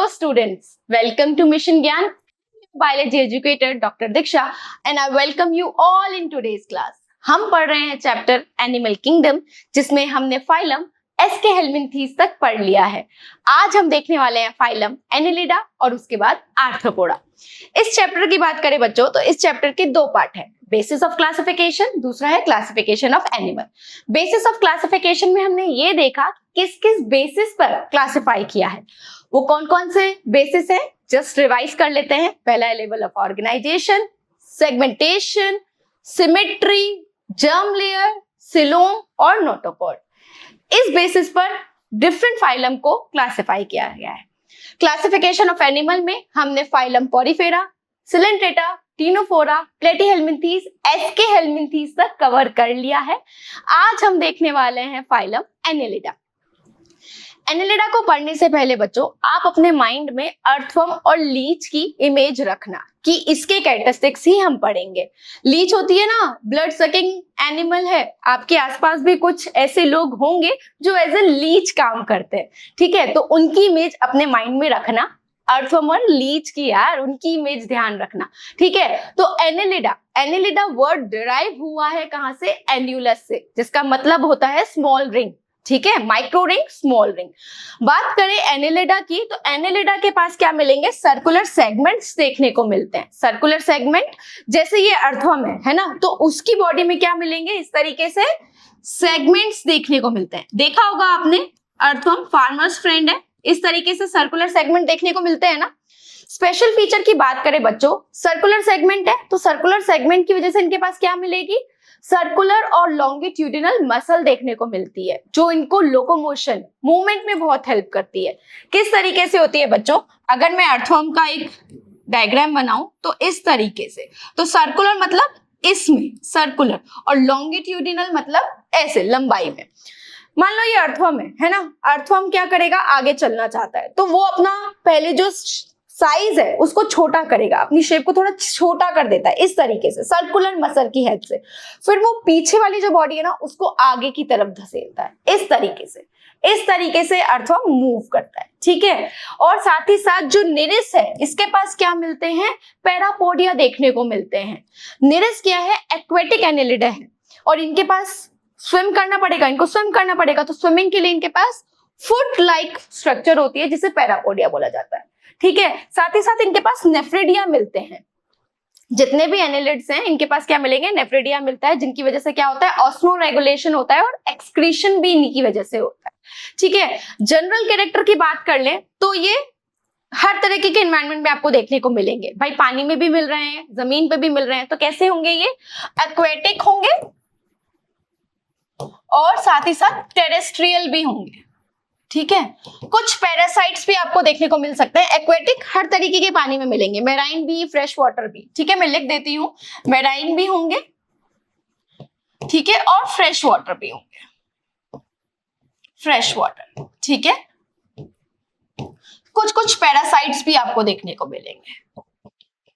Hello students, welcome to Mission Gyan. Biology educator Dr. Diksha and I welcome you all in today's class. हम पढ़ रहे हैं chapter animal kingdom जिसमें हमने phylum एस्के helminths तक पढ़ लिया है। आज हम देखने वाले हैं फाइलम एनिलिडा और उसके बाद आर्थ्रोपोडा। इस चैप्टर की बात करें बच्चों तो इस चैप्टर के दो पार्ट हैं, बेसिस ऑफ क्लासिफिकेशन, दूसरा है classification of animal. Basis of classification में हमने ये देखा किस किस बेसिस पर क्लासिफाई किया है, वो कौन कौन से बेसिस है जस्ट रिवाइज कर लेते हैं। पहला है level of organisation, segmentation, symmetry, germ layer, coelom और नोटोकॉर्ड। इस बेसिस पर डिफरेंट फाइलम को क्लासिफाई किया गया है। क्लासिफिकेशन ऑफ एनिमल में हमने phylum Porifera, Coelenterata, Ctenophora, Platyhelminthes, aschelminthes तक कवर कर लिया है। आज हम देखने वाले हैं फाइलम एनिलिडा। एनिलिडा को पढ़ने से पहले बच्चों आप अपने माइंड में अर्थवर्म और लीच की इमेज रखना कि इसके कैरेक्टरिस्टिक्स ही हम पढ़ेंगे। लीच होती है ना, ब्लड सकिंग एनिमल है। आपके आसपास भी कुछ ऐसे लोग होंगे जो एज ए लीच काम करते हैं, ठीक है, तो उनकी इमेज अपने माइंड में रखना। अर्थवर्म और लीच की यार उनकी इमेज ध्यान रखना, ठीक है। तो एनिलिडा वर्ड डिराइव हुआ है कहां से? एन्यूलस से, जिसका मतलब होता है स्मॉल रिंग, ठीक है, माइक्रो रिंग, स्मॉल रिंग। बात करें एनिलिडा की तो एनिलिडा के पास क्या मिलेंगे? सर्कुलर सेगमेंट्स देखने को मिलते हैं। सर्कुलर सेगमेंट जैसे ये अर्थवर्म है ना, तो उसकी बॉडी में क्या मिलेंगे? इस तरीके से सेगमेंट्स देखने को मिलते हैं। देखा होगा आपने, अर्थवर्म फार्मर्स फ्रेंड है, इस तरीके से सर्कुलर सेगमेंट देखने को मिलते हैं ना। स्पेशल फीचर की बात करें बच्चों, सर्कुलर सेगमेंट है तो सर्कुलर सेगमेंट की वजह से इनके पास क्या मिलेगी? सर्कुलर और लॉन्गिट्यूडिनल मसल देखने को मिलती है जो इनको लोकोमोशन, मूवमेंट में बहुत हेल्प करती है। किस तरीके से होती है बच्चों? अगर मैं अर्थवर्म का एक डायग्राम बनाऊं तो इस तरीके से, तो सर्कुलर मतलब इसमें सर्कुलर और लॉन्गिट्यूडिनल मतलब ऐसे लंबाई में। मान लो ये अर्थवर्म है ना, अर्थवर्म क्या करेगा? आगे चलना चाहता है तो वो अपना पहले जो साइज है उसको छोटा करेगा, अपनी शेप को थोड़ा छोटा कर देता है इस तरीके से सर्कुलर मसल की हेल्प से। फिर वो पीछे वाली जो बॉडी है ना उसको आगे की तरफ धकेलता है इस तरीके से अर्थवर्म मूव करता है, ठीक है। और साथ ही साथ जो निरिस है इसके पास क्या मिलते हैं? पैरापोडिया देखने को मिलते हैं। निरिस क्या है? एक्वेटिक एनिलिडा है और इनके पास स्विम करना पड़ेगा, इनको स्विम करना पड़ेगा, तो स्विमिंग के लिए इनके पास फुट लाइक स्ट्रक्चर होती है जिसे पैरापोडिया बोला जाता है, ठीक है। साथ ही साथ इनके पास नेफ्रिडिया मिलते हैं। जितने भी एनिलिड्स हैं इनके पास क्या मिलेंगे? नेफ्रिडिया मिलता है, जिनकी वजह से क्या होता है? ऑस्मो रेगुलेशन होता है और एक्सक्रीशन भी इन्हीं की वजह से होता है, ठीक है। जनरल कैरेक्टर की बात कर लें तो ये हर तरीके के एनवायरनमेंट में आपको देखने को मिलेंगे। भाई पानी में भी मिल रहे हैं, जमीन पे भी मिल रहे हैं, तो कैसे होंगे? ये एक्वेटिक होंगे और साथ ही साथ टेरेस्ट्रियल भी होंगे, ठीक है। कुछ पैरासाइट्स भी आपको देखने को मिल सकते हैं। एक्वेटिक हर तरीके के पानी में मिलेंगे, मेराइन भी, फ्रेश वाटर भी, ठीक है। मैं लिख देती हूं, मेराइन भी होंगे, ठीक है, और फ्रेश वाटर भी होंगे, फ्रेश वाटर, ठीक है। कुछ पैरासाइट्स भी आपको देखने को मिलेंगे,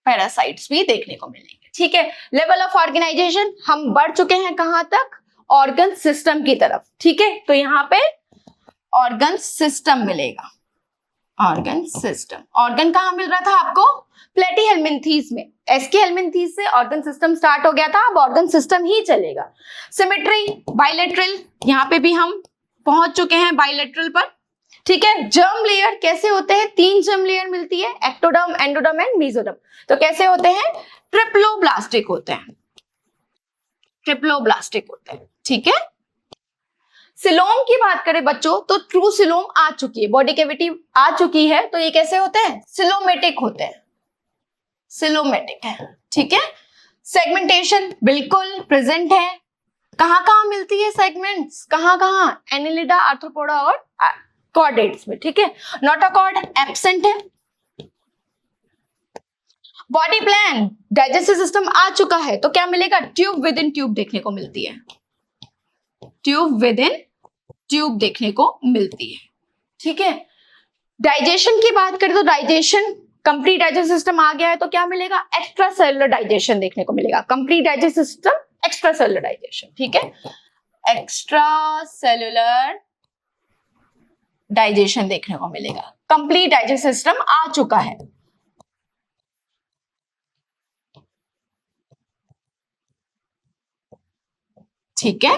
पैरासाइट्स भी देखने को मिलेंगे, ठीक है। लेवल ऑफ ऑर्गेनाइजेशन हम बढ़ चुके हैं कहां तक? ऑर्गन सिस्टम की तरफ, ठीक है। तो यहाँ पे ऑर्गन सिस्टम मिलेगा। ऑर्गन सिस्टम, ऑर्गन कहां मिल रहा था आपको? प्लेटीहेलमिंथीज में। एस्के हेलमिंथीज से ऑर्गन सिस्टम स्टार्ट हो गया था, अब ऑर्गन सिस्टम ही चलेगा। सिमेट्री, बाइलेटरल, यहाँ पे भी हम पहुंच चुके हैं बाइलेटरल पर, ठीक है। जर्म लेयर कैसे होते हैं? 3 जर्म लेयर मिलती है, एक्टोडर्म, एंडोडर्म एंड मेसोडर्म। तो कैसे होते हैं? ट्रिप्लोब्लास्टिक होते हैं, ट्रिप्लोब्लास्टिक होते हैं, ठीक है। सिलोम की बात करें बच्चों तो ट्रू सिलोम आ चुकी है, बॉडी कैविटी आ चुकी है, तो ये कैसे होते हैं? सिलोमेटिक होते हैं, सिलोमेटिक है, ठीक है। सेगमेंटेशन बिल्कुल प्रेजेंट है। कहां कहां मिलती है सेगमेंट्स? कहां कहां? एनिलिडा, आर्थ्रोपोडा और कॉर्डेट्स में, ठीक है। नोटोकॉर्ड एब्सेंट है। बॉडी प्लान, डाइजेस्टिव सिस्टम आ चुका है, तो क्या मिलेगा? ट्यूब विद इन ट्यूब देखने को मिलती है, ट्यूब विद इन ट्यूब देखने को मिलती है, ठीक है। डाइजेशन की बात करें तो डाइजेशन, कंप्लीट डाइजेस्टिव सिस्टम आ गया है तो क्या मिलेगा? एक्स्ट्रा सेलुलर डाइजेशन देखने को मिलेगा। Complete digestive system, extra cellular digestion, ठीक है। एक्स्ट्रा सेलुलर डाइजेशन देखने को मिलेगा। कंप्लीट डाइजेस्टिव सिस्टम आ चुका है। ठीक है।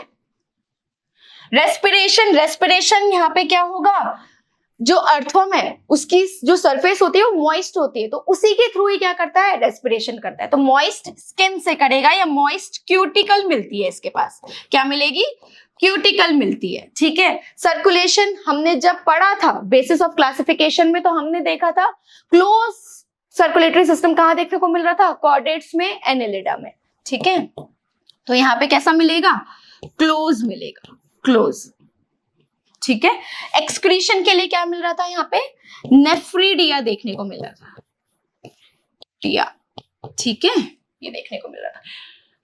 रेस्पिरेशन यहाँ पे क्या होगा, जो अर्थवर्म है उसकी जो सरफेस होती है वो मॉइस्ट होती है, तो उसी के थ्रू ही क्या करता है, रेस्पिरेशन करता है। तो मॉइस्ट स्किन से करेगा या मॉइस्ट क्यूटिकल मिलती है इसके पास, क्या मिलेगी, क्यूटिकल मिलती है। ठीक है। सर्कुलेशन हमने जब पढ़ा था बेसिस ऑफ क्लासिफिकेशन में, तो हमने देखा था क्लोज सर्कुलेटरी सिस्टम कहाँ देखने को मिल रहा था, कॉर्डेट्स में, एनेलिडा में। ठीक है। तो यहाँ पे कैसा मिलेगा, क्लोज मिलेगा, क्लोज। ठीक है। एक्सक्रीशन के लिए क्या मिल रहा था यहाँ पे, नेफ्रीडिया देखने को मिल रहा था, डिया। ठीक है, ये देखने को मिल रहा था।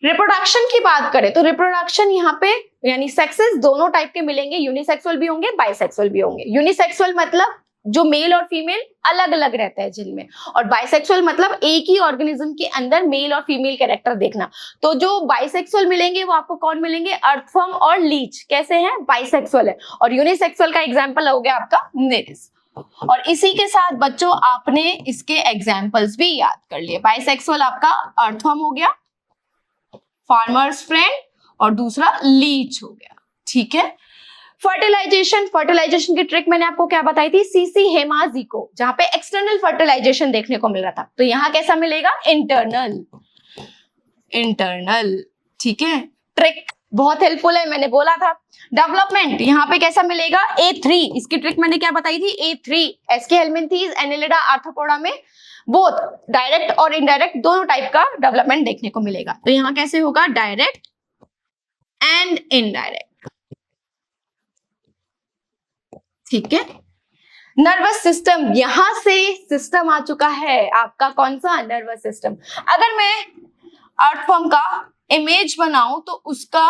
रिप्रोडक्शन की बात करें तो रिप्रोडक्शन यहाँ पे यानी सेक्सेस दोनों टाइप के मिलेंगे, यूनिसेक्सुअल भी होंगे, बाइसेक्सुअल भी होंगे। यूनिसेक्सुअल मतलब जो मेल और फीमेल अलग अलग रहता है जिनमें, और बाइसेक्सुअल मतलब एक ही ऑर्गेनिज्म के अंदर मेल और फीमेल कैरेक्टर देखना। तो जो बाइसेक्सुअल मिलेंगे वो आपको कौन मिलेंगे, अर्थवर्म और लीच कैसे हैं, बाइसेक्सुअल है। और यूनिसेक्सुअल का एग्जांपल हो गया आपका नेरिस। और इसी के साथ बच्चों आपने इसके एग्जांपल्स भी याद कर लिए। बाइसेक्सुअल आपका अर्थवर्म हो गया, फार्मर्स फ्रेंड, और दूसरा लीच हो गया। ठीक है। फर्टिलाइजेशन की ट्रिक मैंने आपको क्या बताई थी, सीसी हेमाजीको, जहां पे एक्सटर्नल फर्टिलाइजेशन देखने को मिल रहा था। तो यहां कैसा मिलेगा, इंटरनल। ठीक है। ट्रिक बहुत हेल्पफुल है, मैंने बोला था। डेवलपमेंट यहाँ पे कैसा मिलेगा, A3। इसकी ट्रिक मैंने क्या बताई थी, A3। एस्के हेलमिंथीज, एनेलिडा, आर्थ्रोपोडा में बोथ डायरेक्ट और इनडायरेक्ट दोनों टाइप का डेवलपमेंट देखने को मिलेगा। तो यहाँ कैसे होगा, डायरेक्ट एंड इनडायरेक्ट। ठीक है। नर्वस सिस्टम, यहां से सिस्टम आ चुका है आपका, कौन सा, नर्वस सिस्टम। अगर मैं अर्थवर्म का इमेज बनाऊं तो उसका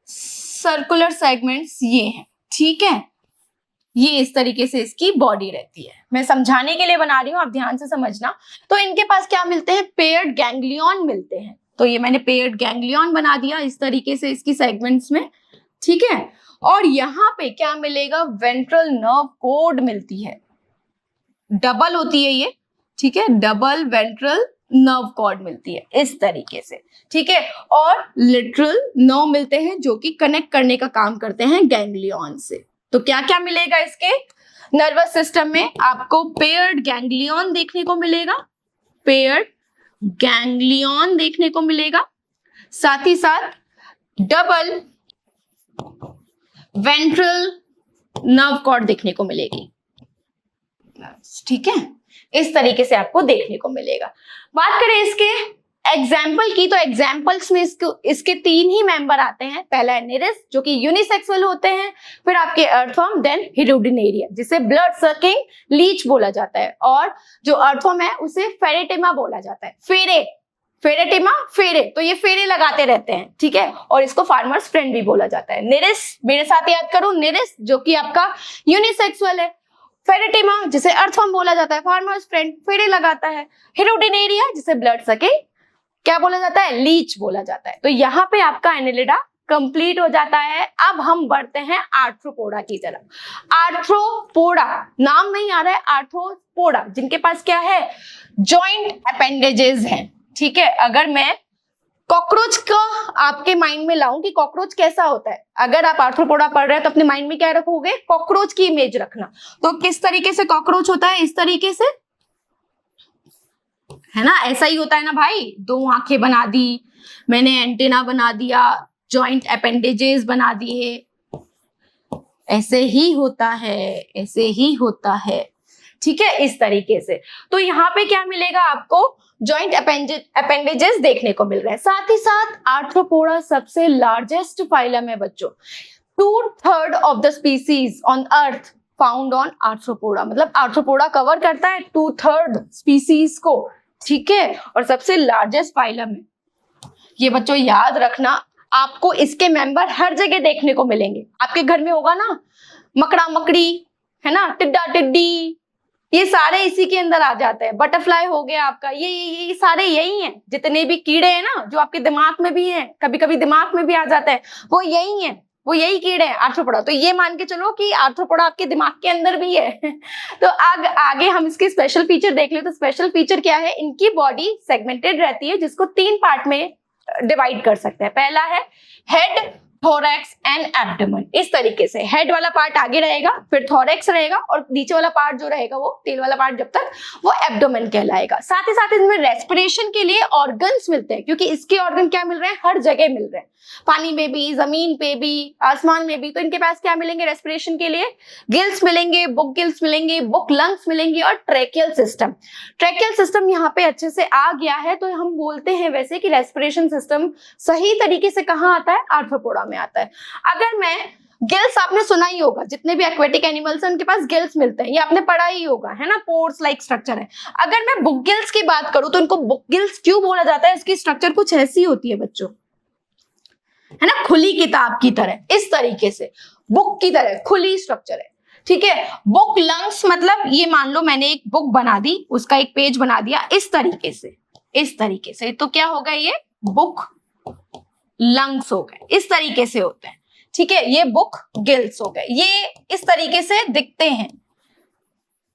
सर्कुलर सेगमेंट्स ये हैं। ठीक है। ये इस तरीके से इसकी बॉडी रहती है, मैं समझाने के लिए बना रही हूं, आप ध्यान से समझना। तो इनके पास क्या मिलते हैं, पेयर्ड गैंग्लियन मिलते हैं। तो ये मैंने पेयर्ड गैंग्लियन बना दिया इस तरीके से इसकी सेगमेंट्स में। ठीक है। और यहां पे क्या मिलेगा, वेंट्रल नर्व कोड मिलती है, डबल होती है ये। ठीक है। डबल वेंट्रल नर्व कॉर्ड मिलती है इस तरीके से। ठीक है। और लिटरल नर्व मिलते हैं जो कि कनेक्ट करने का काम करते हैं गैंग्लियन से। तो क्या क्या मिलेगा इसके नर्वस सिस्टम में, आपको पेयर्ड गैंग्लियन देखने को मिलेगा, पेयर्ड गैंग्लियन देखने को मिलेगा, साथ ही साथ डबल वेंट्रल नर्व कॉर्ड देखने को मिलेगी। ठीक है। इस तरीके से आपको देखने को मिलेगा। बात करें इसके एग्जाम्पल की, तो एग्जाम्पल्स में इसके 3 ही मेंबर आते हैं। पहला है निरिस जो कि यूनिसेक्सुअल होते हैं, फिर आपके अर्थवर्म, देन हिरुडिनेरिया जिसे ब्लड सकिंग लीच बोला जाता है, और जो अर्थवर्म है उसे फेरेटिमा बोला जाता है। फेरेटिमा, फेरे, तो ये फेरे लगाते रहते हैं। ठीक है। और इसको फार्मर्स फ्रेंड भी बोला जाता है। निरिस, मेरे साथ याद करो, निरिस जो कि आपका यूनिसेक्सुअल है, फेरेटिमा जिसे अर्थवर्म बोला जाता है, फार्मर्स फ्रेंड, फेरे लगाता है, हिरुडिनेरिया जिसे ब्लड सकिंग क्या बोला जाता है, लीच बोला जाता है। तो यहाँ पे आपका एनेलिडा कंप्लीट हो जाता है। अब हम बढ़ते हैं आर्थ्रोपोडा की तरफ। आर्थ्रोपोडा, नाम नहीं आ रहा है, आर्थ्रोपोडा, जिनके पास क्या है, जॉइंट अपेंडेजेस हैं। ठीक है। अगर मैं कॉकरोच का आपके माइंड में लाऊं कि कॉकरोच कैसा होता है, अगर आप आर्थ्रोपोडा पढ़ रहे हैं तो अपने माइंड में क्या रखोगे, कॉकरोच की इमेज रखना। तो किस तरीके से कॉकरोच होता है, इस तरीके से, है ना, ऐसा ही होता है ना भाई। 2 आंखें बना दी मैंने, एंटेना बना दिया, जॉइंट अपेंडेजेस बना दिए, ऐसे ही होता है, ऐसे ही होता है। ठीक है। इस तरीके से। तो यहाँ पे क्या मिलेगा आपको, जॉइंट अपेंडेजेस देखने को मिल रहा है। साथ ही साथ आर्थ्रोपोडा सबसे लार्जेस्ट फाइलम है बच्चों। 2/3 of the species on earth found on arthropoda, मतलब आर्थ्रोपोडा कवर करता है 2/3 स्पीसीज को। ठीक है। और सबसे लार्जेस्ट फाइलम है ये, बच्चों याद रखना। आपको इसके मेंबर हर जगह देखने को मिलेंगे। आपके घर में होगा ना, मकड़ा मकड़ी, है ना, टिड्डा टिड्डी, ये सारे इसी के अंदर आ जाते हैं। बटरफ्लाई हो गया आपका, ये सारे यही हैं। जितने भी कीड़े हैं ना जो आपके दिमाग में भी हैं, कभी कभी दिमाग में भी आ जाते हैं, वो यही हैं। वो यही कीड़े हैं आर्थ्रोपोडा। तो ये मान के चलो कि आर्थ्रोपोडा आपके दिमाग के अंदर भी है। तो आगे हम इसके स्पेशल फीचर देख ले। तो स्पेशल फीचर क्या है, इनकी बॉडी सेगमेंटेड रहती है, जिसको 3 पार्ट में डिवाइड कर सकते हैं। पहला है हेड, थोरैक्स एंड एब्डोमेन। इस तरीके से हेड वाला पार्ट आगे रहेगा, फिर थोरैक्स रहेगा, और नीचे वाला पार्ट जो रहेगा वो तेल वाला पार्ट जब तक, वो एब्डोमेन कहलाएगा। साथ ही साथ इसमें रेस्पिरेशन के लिए ऑर्गन्स मिलते हैं, क्योंकि इसके ऑर्गन क्या मिल रहे हैं, हर जगह मिल रहे हैं, पानी में भी, जमीन पे भी, आसमान में भी। तो इनके पास क्या मिलेंगे रेस्पिरेशन के लिए, गिल्स मिलेंगे, बुक गिल्स मिलेंगे, बुक लंग्स मिलेंगे, और ट्रेकियल सिस्टम। ट्रेकियल सिस्टम यहाँ पे अच्छे से आ गया है, तो हम बोलते हैं वैसे कि रेस्पिरेशन सिस्टम सही तरीके से कहाँ आता है, आर्थ्रोपोडा में आता है। अगर मैं गिल्स, आपने सुना ही होगा, जितने भी एक्वेटिक एनिमल्स हैं उनके पास गिल्स मिलते हैं, ये आपने पढ़ा ही होगा, है ना, पोर्स लाइक स्ट्रक्चर है। अगर मैं बुक गिल्स की बात करूं तो इनको बुक गिल्स क्यों बोला जाता है, इसकी स्ट्रक्चर कुछ ऐसी होती है बच्चों, है ना, खुली किताब की तरह, इस तरीके से बुक की तरह खुली स्ट्रक्चर है, ठीक है। बुक लंग्स मतलब ये मान लो मैंने एक बुक बना दी, उसका एक पेज बना दिया इस तरीके से, इस तरीके से, तो क्या होगा, ये बुक लंग्स हो गए, इस तरीके से होते हैं, ठीक है। ये बुक गिल्स हो गए, ये इस तरीके से दिखते हैं,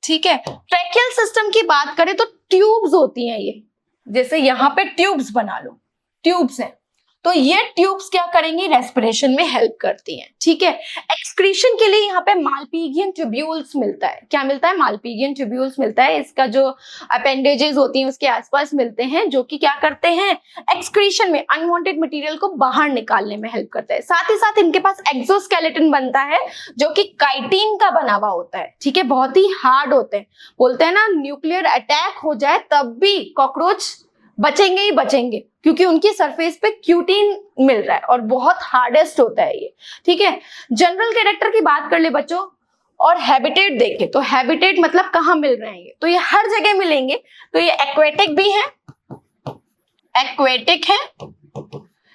ठीक है। ट्रैकियल सिस्टम की बात करें तो ट्यूब्स होती हैं, ये जैसे यहां पे ट्यूब्स बना लो, ट्यूब्स हैं, तो ये ट्यूब्स क्या करेंगी, रेस्पिरेशन में हेल्प करती हैं, ठीक है। एक्सक्रीशन के लिए यहाँ पे मालपीजियन ट्यूब्यूल्स मिलता है, क्या मिलता है, मालपीजियन ट्यूब्यूल्स मिलता है, इसका जो अपेंडेजेस होती हैं उसके आसपास मिलते हैं, जो कि क्या करते हैं, एक्सक्रीशन में अनवांटेड मटेरियल को बाहर निकालने में हेल्प करता है। साथ ही साथ इनके पास एक्सोस्केलेटन बनता है, जो कि काइटिन का बना हुआ होता है, ठीक है, बहुत ही हार्ड होते हैं। बोलते हैं ना, न्यूक्लियर अटैक हो जाए तब भी कॉकरोच बचेंगे ही बचेंगे, क्योंकि उनकी सरफेस पे क्यूटीन मिल रहा है और बहुत हार्डेस्ट होता है ये, ठीक है। जनरल कैरेक्टर की बात कर ले बच्चों, और हैबिटेट देखे तो हैबिटेट मतलब कहाँ मिल रहे हैं ये, तो ये हर जगह मिलेंगे। तो ये एक्वेटिक भी है, एक्वेटिक है,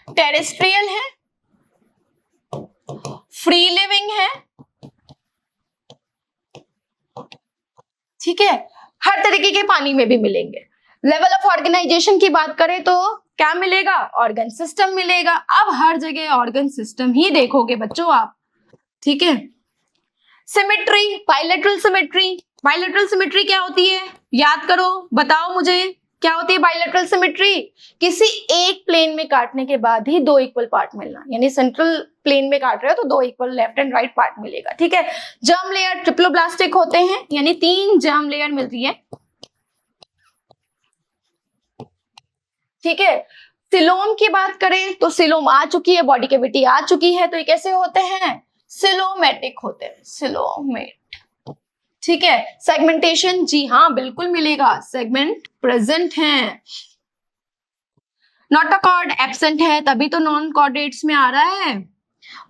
टेरेस्ट्रियल है, फ्री लिविंग है, ठीक है, हर तरीके के पानी में भी मिलेंगे। लेवल ऑफ ऑर्गेनाइजेशन की बात करें तो क्या मिलेगा, ऑर्गन सिस्टम मिलेगा। अब हर जगह ऑर्गन सिस्टम ही देखोगे बच्चों आप, ठीक है। Symmetry, bilateral symmetry, bilateral symmetry क्या होती है, याद करो, बताओ मुझे क्या होती है बाइलेटरल सिमेट्री। किसी एक प्लेन में काटने के बाद ही 2 इक्वल पार्ट मिलना, यानी सेंट्रल प्लेन में काट रहे हो तो 2 equal left and right part मिलेगा, ठीक है। जर्म लेयर ट्रिप्लोब्लास्टिक होते हैं, यानी 3 जर्म लेयर मिलती है, ठीक है। सिलोम की बात करें तो सिलोम आ चुकी है, बॉडी कैविटी आ चुकी है, तो ये कैसे होते हैं, सिलोमेटिक होते हैं, सिलोमेट, ठीक है। सेगमेंटेशन, जी हाँ बिल्कुल मिलेगा, सेगमेंट प्रेजेंट है। नोटोकॉर्ड एब्सेंट है, तभी तो नॉन कॉर्डेट्स में आ रहा है।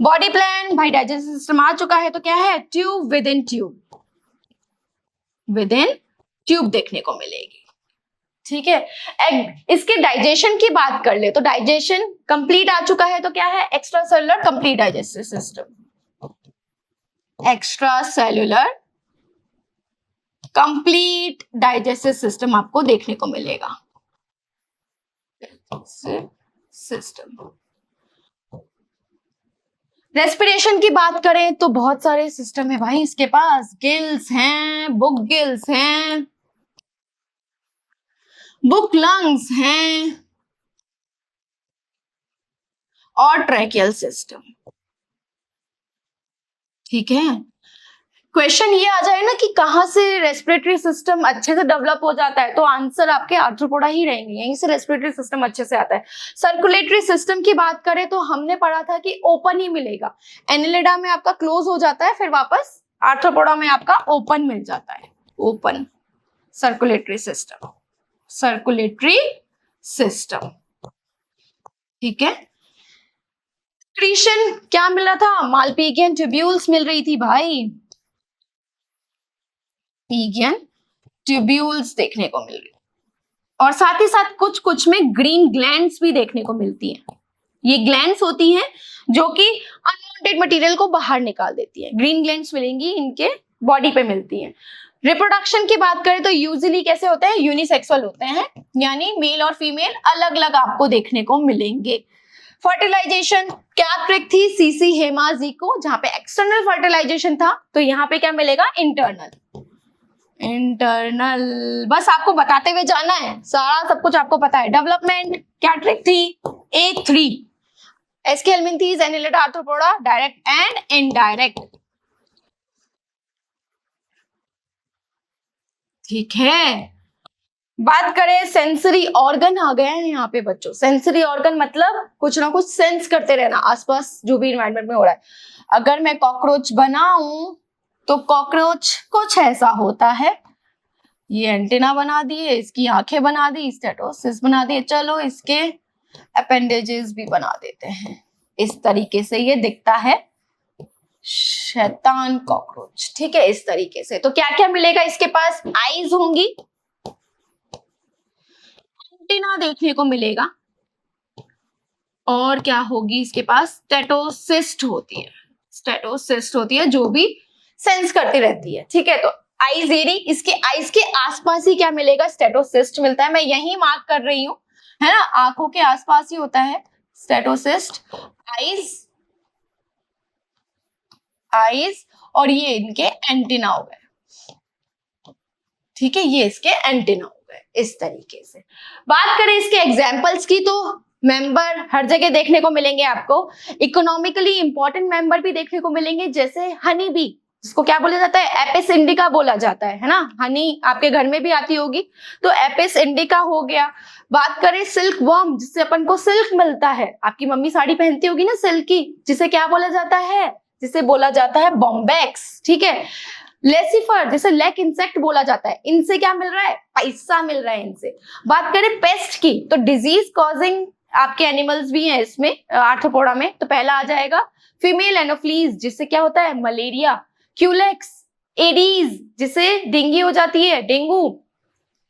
बॉडी प्लान, भाई डाइजेस्टिव सिस्टम आ चुका है, तो क्या है, tube with in tube, with in tube देखने को मिलेगी, ठीक है। इसके डाइजेशन की बात कर ले तो डाइजेशन कंप्लीट आ चुका है, तो क्या है, extra cellular complete digestive system, extra cellular complete digestive system आपको देखने को मिलेगा, सिस्टम। रेस्पिरेशन की बात करें तो बहुत सारे सिस्टम है भाई इसके पास, गिल्स हैं, बुक गिल्स हैं, बुक लंग्स हैं, और ट्रैकियल सिस्टम, ठीक है। क्वेश्चन ये आ जाए ना कि कहां से रेस्पिरेटरी सिस्टम अच्छे से डेवलप हो जाता है, तो आंसर आपके आर्थ्रोपोडा ही रहेंगे, यहीं से रेस्पिरेटरी सिस्टम अच्छे से आता है। सर्कुलेटरी सिस्टम की बात करें तो हमने पढ़ा था कि ओपन ही मिलेगा, एनिलिडा में आपका क्लोज हो जाता है, फिर वापस आर्थ्रोपोडा में आपका ओपन मिल जाता है, open circulatory system, circulatory system, ठीक है। एक्सक्रीशन क्या मिल रहा था, मालपीजियन ट्यूब्यूल्स मिल रही थी भाई, पीजियन ट्यूब्यूल्स देखने को मिल रही, और साथ ही साथ कुछ कुछ में ग्रीन ग्लैंड्स भी देखने को मिलती हैं। ये ग्लैंड्स होती हैं जो कि अनवांटेड मटेरियल को बाहर निकाल देती है, ग्रीन ग्लैंड्स मिलेंगी, इनके बॉडी पे मिलती हैं। रिप्रोडक्शन की बात करें तो यूजुअली कैसे होते हैं, यूनिसेक्सुअल होते हैं, यानी मेल और फीमेल अलग अलग आपको देखने को मिलेंगे। फर्टिलाइजेशन क्या ट्रिक थी सीसी हेमाजी को, जहां पे एक्सटर्नल फर्टिलाइजेशन था, तो यहाँ पे क्या मिलेगा इंटरनल। इंटरनल बस आपको बताते हुए जाना है, सारा सब कुछ आपको पता है। डेवलपमेंट क्या ट्रिक थी A3 aschelminthes Annelida Arthropoda, direct and indirect. ठीक है, बात करें सेंसरी ऑर्गन आ गए हैं यहाँ पे बच्चों। सेंसरी ऑर्गन मतलब कुछ ना कुछ सेंस करते रहना आसपास जो भी इन्वायरमेंट में हो रहा है। अगर मैं कॉकरोच बनाऊं तो कॉकरोच कुछ ऐसा होता है, ये एंटीना बना दिए, इसकी आंखें बना दी, स्टेटोसिस बना दिए, चलो इसके अपेंडेजेस भी बना देते हैं। इस तरीके से ये दिखता है शैतान कॉकरोच। ठीक है, इस तरीके से। तो क्या क्या मिलेगा इसके पास, आईज होंगी, एंटीना देखने को मिलेगा, और क्या होगी इसके पास, स्टेटोसिस्ट होती है। स्टेटोसिस्ट होती है जो भी सेंस करती रहती है। ठीक है, तो आईज एरी, इसके आईज के आसपास ही क्या मिलेगा, स्टेटोसिस्ट मिलता है। मैं यही मार्क कर रही हूं, है ना, आंखों के आसपास ही होता है स्टेटोसिस्ट। आईज और ये इनके एंटीना हो गए। ठीक है, ये इसके एंटीना हो गए इस तरीके से। बात करें इसके एग्जाम्पल्स की तो मेंबर हर जगह देखने को मिलेंगे आपको। इकोनॉमिकली इंपॉर्टेंट मेंबर भी देखने को मिलेंगे, जैसे हनी बी, जिसको क्या बोला जाता है, एपिस इंडिका बोला जाता है ना। हनी आपके घर में भी आती होगी, तो एपिस इंडिका हो गया। बात करें सिल्क वर्म, जिससे अपन को सिल्क मिलता है, आपकी मम्मी साड़ी पहनती होगी ना सिल्क की, जिसे क्या बोला जाता है, जिसे बोला जाता है बॉम्बैक्स। ठीक है, लेसिफर जिसे लेक इंसेक्ट बोला जाता है, इनसे क्या मिल रहा है, पैसा मिल रहा है इनसे। बात करें पेस्ट की, तो डिजीज कॉजिंग आपके एनिमल्स भी हैं इसमें आर्थ्रोपोडा में, तो पहला आ जाएगा फीमेल एनोफ्लीज, जिससे क्या होता है मलेरिया। क्यूलेक्स, एडीज जिसे डेंगू हो जाती है, डेंगू।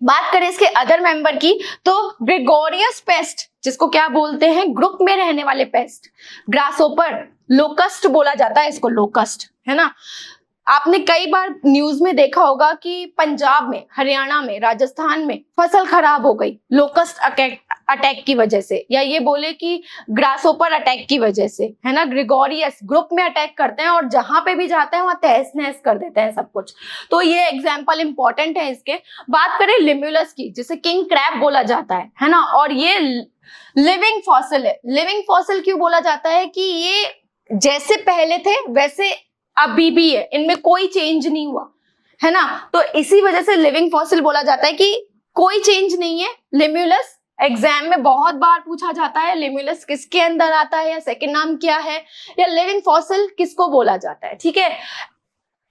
बात करें इसके अदर मेंबर की, तो ग्रेगोरियस पेस्ट, जिसको क्या बोलते हैं, ग्रुप में रहने वाले पेस्ट। ग्रासोपर, लोकस्ट बोला जाता है इसको, लोकस्ट, है ना। आपने कई बार न्यूज में देखा होगा कि पंजाब में, हरियाणा में, राजस्थान में फसल खराब हो गई लोकस्ट अटैक की वजह से, या ये बोले कि ग्रासोपर अटैक की वजह से, है ना। ग्रेगोरियस ग्रुप में अटैक करते हैं और जहां पे भी जाते हैं वहां तहस नहस कर देते हैं सब कुछ। तो ये एग्जाम्पल इंपॉर्टेंट है इसके। बात करें लिम्यूलस की, जिसे किंग क्रैब बोला जाता है ना, और ये लिविंग फॉसिल है। लिविंग फॉसिल क्यों बोला जाता है कि ये जैसे पहले थे वैसे अभी भी है, इनमें कोई चेंज नहीं हुआ, है ना। तो इसी वजह से लिविंग फॉसिल बोला जाता है कि कोई चेंज नहीं है। लिम्यूलस एग्जाम में बहुत बार पूछा जाता है, लिम्यूलस किसके अंदर आता है, या सेकंड नाम क्या है, या लिविंग फॉसिल किसको बोला जाता है। ठीक है,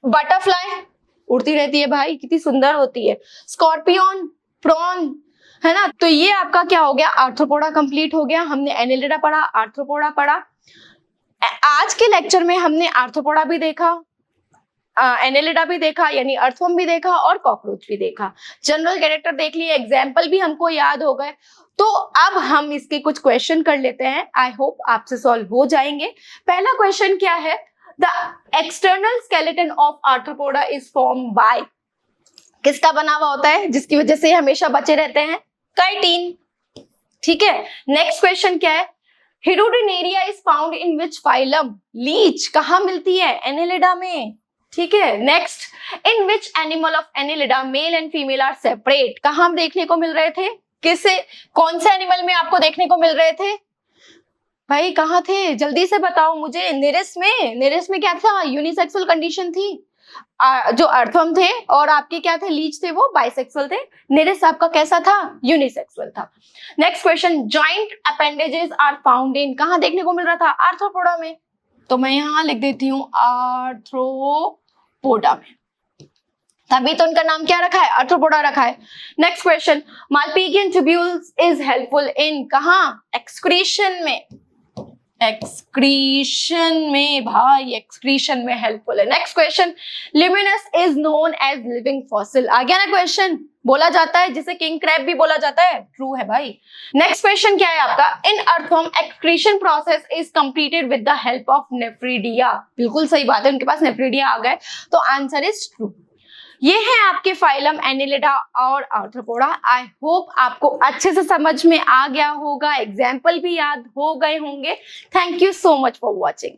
बटरफ्लाई उड़ती रहती है भाई, कितनी सुंदर होती है। स्कॉर्पियन, प्रॉन, है ना। तो ये आपका क्या हो गया, आर्थ्रोपोडा कंप्लीट हो गया। हमने एनिलिडा पढ़ा, आर्थ्रोपोडा पढ़ा। आज के लेक्चर में हमने आर्थ्रोपोडा भी देखा, एनिलिडा भी देखा, यानी अर्थवर्म भी देखा, और कॉकरोच भी देखा। जनरल कैरेक्टर देख लिए, एग्जाम्पल भी हमको याद हो गए। तो अब हम इसके कुछ क्वेश्चन कर लेते हैं, आई होप आपसे सॉल्व हो जाएंगे। पहला क्वेश्चन क्या है, the external skeleton of arthropoda is form by, किसका बना हुआ होता है जिसकी वजह से हमेशा बचे रहते हैं, काइटिन। ठीक है, नेक्स्ट क्वेश्चन क्या है, hirudinaria is found in which phylum, leech कहाँ मिलती है, एनिलिडा में। ठीक है, next, in which animal of Annelida male and female are separate, कहाँ देखने को मिल रहे थे, किसे, कौन से एनिमल में आपको देखने को मिल रहे थे भाई, कहाँ थे, जल्दी से बताओ मुझे। निरिस में, निरिस में क्या था, यूनिसेक्सुअल कंडीशन थी। जो अर्थवर्म थे और आपके क्या थे, लीच थे, वो बाइसेक्सुअल थे। निरिस आपका कैसा था, यूनिसेक्सुअल था। Next question, joint appendages are found in, कहाँ देखने को मिल रहा था, आर्थ्रोपोडा में। तो मैं यहाँ लिख देती हूँ आर्थ्रोपोडा में, तभी तो उनका नाम क्या रखा है, आर्थ्रोपोडा रखा है। Next question, Malpighian tubules is helpful in, कहाँ, एक्सक्रीशन में, एक्सक्रीशन में भाई, एक्सक्रीशन में हेल्पफुल है। Next question, limulus is known as living fossil, आ गया ना क्वेश्चन, बोला जाता है जिसे किंग क्रैब भी बोला जाता है, ट्रू है भाई। नेक्स्ट क्वेश्चन क्या है आपका, इन earthworm excretion process is completed with the help of nephridia, बिल्कुल सही बात है, उनके पास नेफ्रिडिया आ गए, तो आंसर इज ट्रू। ये है आपके फाइलम एनिलिडा और आर्थ्रोपोडा। आई होप आपको अच्छे से समझ में आ गया होगा, एग्जाम्पल भी याद हो गए होंगे। Thank you so much for watching.